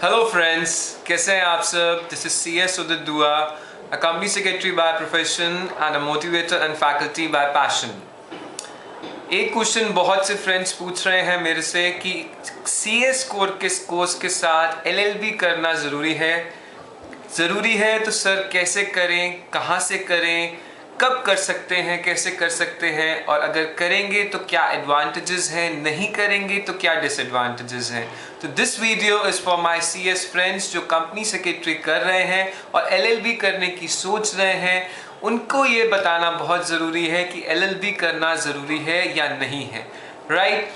Hello friends, कैसे हैं आप सब। This is CS Udit Dua, a company secretary by profession and a motivator and faculty by passion। एक question बहुत से फ्रेंड्स पूछ रहे हैं मेरे से कि CS कोर्स के साथ LLB करना ज़रूरी है तो सर कैसे करें, कहाँ से करें, कब कर सकते हैं, कैसे कर सकते हैं, और अगर करेंगे तो क्या एडवांटेजेस हैं, नहीं करेंगे तो क्या डिसएडवांटेजेस हैं। तो this video is for my CS friends जो कंपनी सेक्रेटरी कर रहे हैं और LLB करने की सोच रहे हैं। उनको ये बताना बहुत ज़रूरी है कि LLB करना ज़रूरी है या नहीं है, राइट।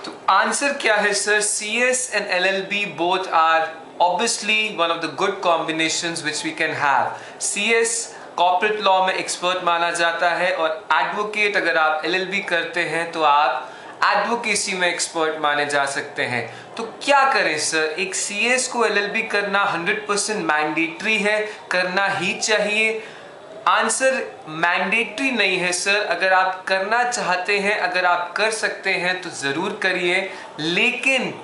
तो आंसर क्या है sir. CS and LLB both are obviously one of the good combinations which we can have। CS corporate law में एक्सपर्ट माना जाता है और एडवोकेट अगर आप LLB करते हैं तो आप एडवोकेसी में एक्सपर्ट माने जा सकते हैं। तो क्या करें सर। एक CS को LLB करना 100% मैंडेटरी है, करना ही चाहिए। आंसर मैंडेटरी नहीं है सर। अगर आप करना चाहते हैं, अगर आप कर सकते हैं तो ज़रूर करिए, लेकिन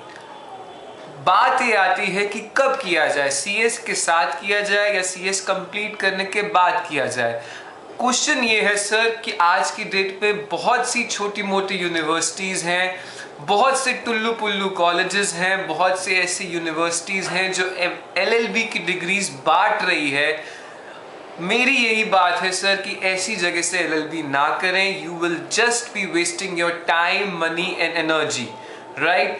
बात ये आती है कि कब किया जाए। CS के साथ किया जाए या CS कंप्लीट करने के बाद किया जाए। क्वेश्चन ये है सर कि आज की डेट पे बहुत सी छोटी मोटी यूनिवर्सिटीज़ हैं, बहुत से टुल्लू पुल्लू कॉलेजेस हैं, बहुत से ऐसी यूनिवर्सिटीज़ हैं जो LLB की डिग्रीज बांट रही है। मेरी यही बात है सर कि ऐसी जगह से LLB ना करें। You will just be wasting your time, money and energy, right.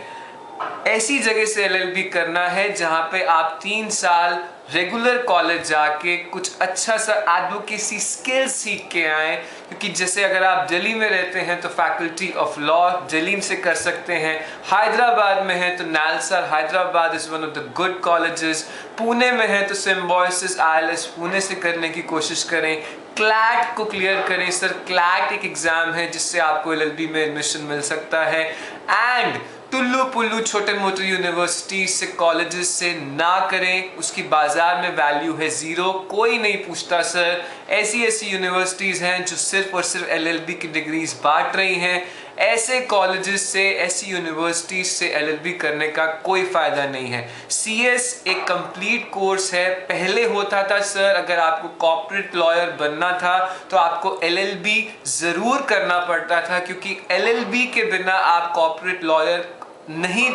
ऐसी जगह से LLB करना है जहां पे आप 3 साल रेगुलर कॉलेज जाके कुछ अच्छा सा एडवोकेसी स्किल सीख के आए। क्योंकि जैसे अगर आप दिल्ली में रहते हैं तो फैकल्टी ऑफ लॉ दिल्ली से कर सकते हैं, हैदराबाद में है तो NALSA Hyderabad is one of the good colleges, Pune में है तो सिम्बॉयसिस ILS पुणे से करने की कोशिश करें। क्लैट को क्लियर करें सर। क्लैट एक एग्ज़ाम है जिससे आपको LLB में एडमिशन मिल सकता है। एंड टुल्लू पुल्लू छोटे मोटे यूनिवर्सिटीज से, कॉलेजेस से ना करें। उसकी बाजार में वैल्यू है ज़ीरो, कोई नहीं पूछता सर। ऐसी यूनिवर्सिटीज़ हैं जो सिर्फ और सिर्फ LLB की डिग्रीज बांट रही हैं। ऐसे कॉलेजेस से, ऐसी यूनिवर्सिटीज से LLB करने का कोई फ़ायदा नहीं है। CS एक कंप्लीट कोर्स है। पहले होता था सर अगर आपको कॉर्पोरेट लॉयर बनना था तो आपको LLB ज़रूर करना पड़ता था, क्योंकि LLB के बिना आप कॉर्पोरेट लॉयर नहीं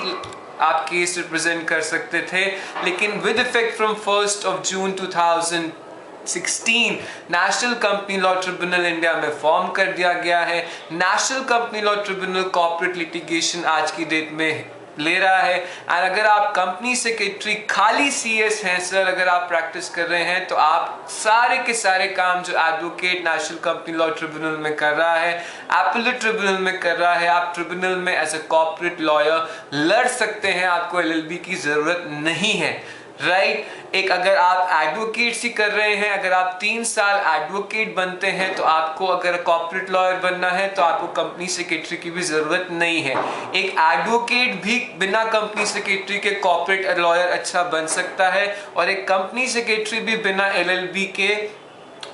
आप केस रिप्रेजेंट कर सकते थे। लेकिन with effect from 1 June 2016 national company law tribunal India में फॉर्म कर दिया गया है। National company law tribunal corporate litigation आज की डेट में ले रहा है। और अगर आप कंपनी सेक्रेटरी खाली CS हैं सर, अगर आप प्रैक्टिस कर रहे हैं तो आप सारे के सारे काम जो advocate national company law tribunal में कर रहा है, एपेलेट ट्रिब्यूनल में कर रहा है, आप ट्रिब्यूनल में एज अ कॉर्पोरेट लॉयर लड़ सकते हैं। आपको LLB की ज़रूरत नहीं है, राइट। एक अगर आप एडवोकेट्स ही कर रहे हैं, अगर आप 3 साल एडवोकेट बनते हैं तो आपको अगर कॉर्पोरेट लॉयर बनना है तो आपको कंपनी सेक्रेटरी की भी ज़रूरत नहीं है। एक एडवोकेट भी बिना कंपनी सेक्रेटरी के कॉर्पोरेट लॉयर अच्छा बन सकता है, और एक कंपनी सेक्रेटरी भी बिना LLB के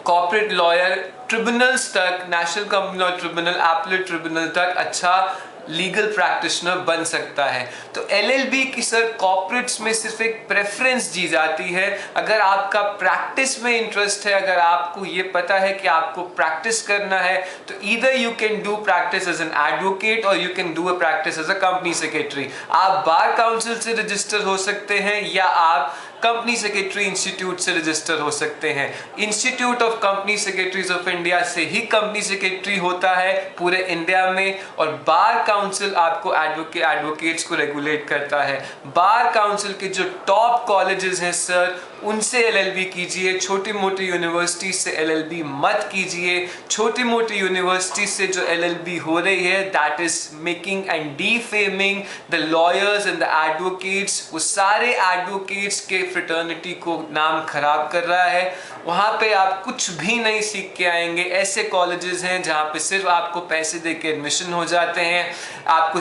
कॉर्पोरेट लॉयर ट्रिब्यूनल्स तक, national company law tribunal, appellate tribunal तक अच्छा लीगल प्रैक्टिशनर बन सकता है। तो LLB की सर कॉर्पोरेट्स में सिर्फ एक प्रेफरेंस दी जाती है। अगर आपका प्रैक्टिस में इंटरेस्ट है, अगर आपको ये पता है कि आपको प्रैक्टिस करना है, तो either you can do practice as an advocate और you can do a practice as a company secretary. आप बार काउंसिल से रजिस्टर हो सकते हैं या आप कंपनी सेक्रेटरी इंस्टीट्यूट से रजिस्टर हो सकते हैं। Institute of company secretaries of India से ही कंपनी सेक्रेटरी होता है पूरे इंडिया में, और बार काउंसिल आपको एडवोकेट्स को रेगुलेट करता है। बार काउंसिल के जो टॉप कॉलेजेस हैं सर, उनसे LLB कीजिए। छोटी मोटी यूनिवर्सिटी से LLB मत कीजिए। छोटी मोटी यूनिवर्सिटी से जो LLB हो रही है that is making and defaming the lawyers and the advocates. वो सारे एडवोकेट्स के फ्रेटर्निटी को नाम खराब कर रहा है। वहाँ पे आप कुछ भी नहीं सीख के आएंगे। ऐसे कॉलेजेस हैं जहाँ पे सिर्फ आपको पैसे दे के एडमिशन हो जाते हैं, आपको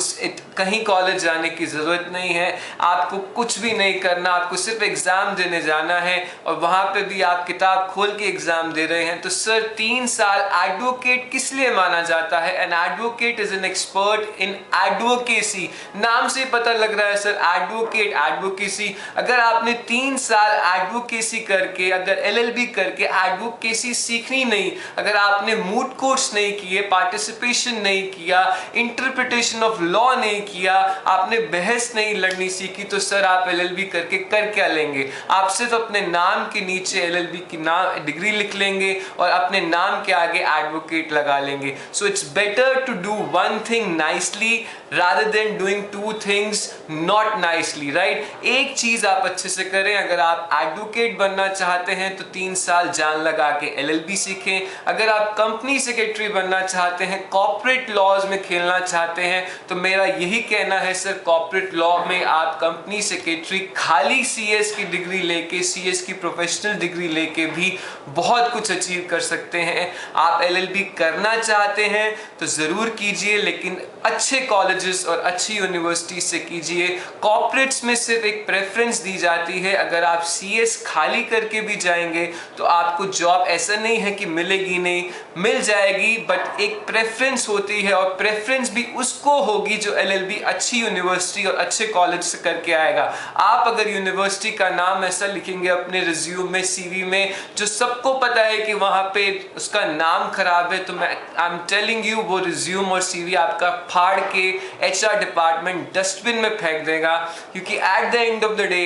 कहीं कॉलेज जाने की ज़रूरत नहीं है, आपको कुछ भी नहीं करना, आपको सिर्फ एग्ज़ाम देने जाना है और वहाँ पे भी आप किताब खोल के एग्ज़ाम दे रहे हैं। तो सर 3 साल एडवोकेट किस लिए माना जाता है? An advocate is an expert in advocacy. नाम से पता लग रहा है सर, एडवोकेट, एडवोकेसी। अगर आपने 3 साल एडवोकेसी करके, अगर LLB करके एडवोकेसी सीखनी नहीं, अगर आपने मूट कोर्स नहीं किए, पार्टिसिपेशन नहीं किया, इंटरप्रिटेशन ऑफ लॉ नहीं किया, आपने बहस नहीं लड़नी सीखी, तो सर आप LLB करके कर क्या लेंगे? आप सिर्फ अपने नाम के नीचे LLB की नाम डिग्री लिख लेंगे और अपने नाम के आगे एडवोकेट लगा लेंगे। So it's better to do one thing nicely rather than doing two things not nicely, right? एक चीज आप अच्छे से करें। अगर आप एडवोकेट बनना चाहते हैं तो 3 साल जान लगा के LLB सीखें। अगर आप कंपनी सेक्रेटरी बनना चाहते हैं, कॉर्पोरेट लॉज में खेलना चाहते हैं, तो मेरा यही कहना है सर, कॉर्पोरेट लॉ में आप कंपनी सेक्रेटरी खाली CS की डिग्री लेके, CS की प्रोफेशनल डिग्री लेके भी बहुत कुछ अचीव कर सकते हैं। आप LLB करना चाहते हैं तो जरूर कीजिए, लेकिन अच्छे कॉलेजेस और अच्छी यूनिवर्सिटी से कीजिए। कॉर्पोरेट्स में सिर्फ एक प्रेफरेंस दी जाती है। अगर आप CS खाली करके भी जाएंगे तो आपको जॉब ऐसा नहीं है कि मिलेगी नहीं, मिल जाएगी, बट एक प्रेफरेंस होती है और प्रेफरेंस भी उसको होगी जो LLB अच्छी यूनिवर्सिटी और अच्छे कॉलेज से करके आएगा। आप अगर यूनिवर्सिटी का नाम ऐसा लिखेंगे अपने रिज्यूम में, CV में, जो सबको पता है कि वहाँ पे उसका नाम खराब है, तो मैं आई एम टेलिंग यू वो रिज्यूम और CV आपका फाड़ के HR डिपार्टमेंट डस्टबिन में फेंक देगा। क्योंकि at the end of the day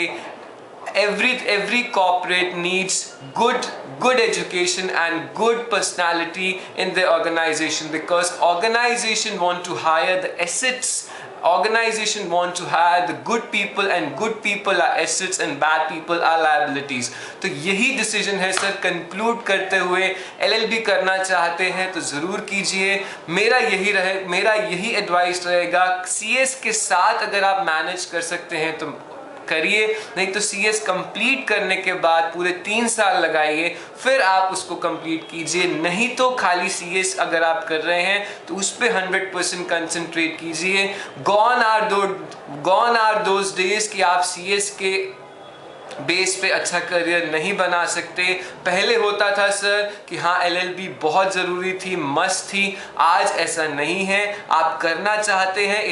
every corporate needs good education and good personality in their organization, because organization want to hire the assets, organization want to hire the good people, and good people are assets and bad people are liabilities। तो यही decision है sir. Conclude करते हुए, LLB करना चाहते हैं तो ज़रूर कीजिए। मेरा यही एडवाइस रहेगा। CS के साथ अगर आप मैनेज कर सकते हैं तो करिए, नहीं तो CS कंप्लीट करने के बाद पूरे 3 साल लगाइए, फिर आप उसको कंप्लीट कीजिए। नहीं तो खाली CS अगर आप कर रहे हैं तो उस पर 100% कंसंट्रेट कीजिए। गॉन आर दोज डेज कि आप CS के बेस पे अच्छा करियर नहीं बना सकते। पहले होता था सर कि हाँ LLB बहुत ज़रूरी थी, मस्ट थी। आज ऐसा नहीं है। आप करना चाहते हैं,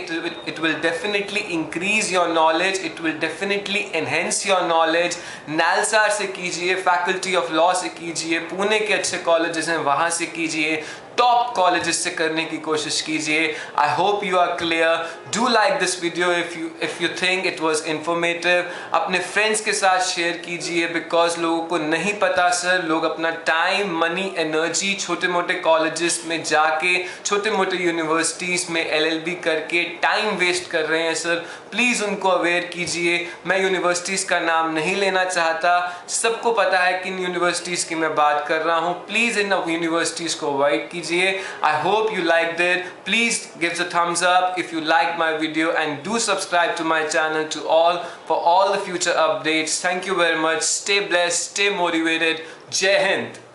it will definitely increase your knowledge, it will definitely enhance your knowledge. NALSA से कीजिए, फैकल्टी ऑफ लॉ से कीजिए, पुणे के अच्छे कॉलेजेस हैं वहाँ से कीजिए, टॉप कॉलेजेस से करने की कोशिश कीजिए। I hope you are clear. Do like this video if you think it was informative. अपने फ्रेंड्स के साथ शेयर कीजिए, बिकॉज लोगों को नहीं पता सर, लोग अपना टाइम, मनी, एनर्जी छोटे मोटे कॉलेजेस में जाके, छोटे मोटे यूनिवर्सिटीज़ में LLB करके टाइम वेस्ट कर रहे हैं सर। प्लीज़ उनको अवेयर कीजिए। मैं यूनिवर्सिटीज़ का नाम नहीं लेना चाहता, सबको पता है किन यूनिवर्सिटीज़ की मैं बात कर रहा हूँ। प्लीज़ इन यूनिवर्सिटीज़ को अवॉइड कीजिए। I hope you liked it. Please give the thumbs up if you liked my video, and do subscribe to my channel for all the future updates. Thank you very much. Stay blessed, stay motivated. Jai Hind.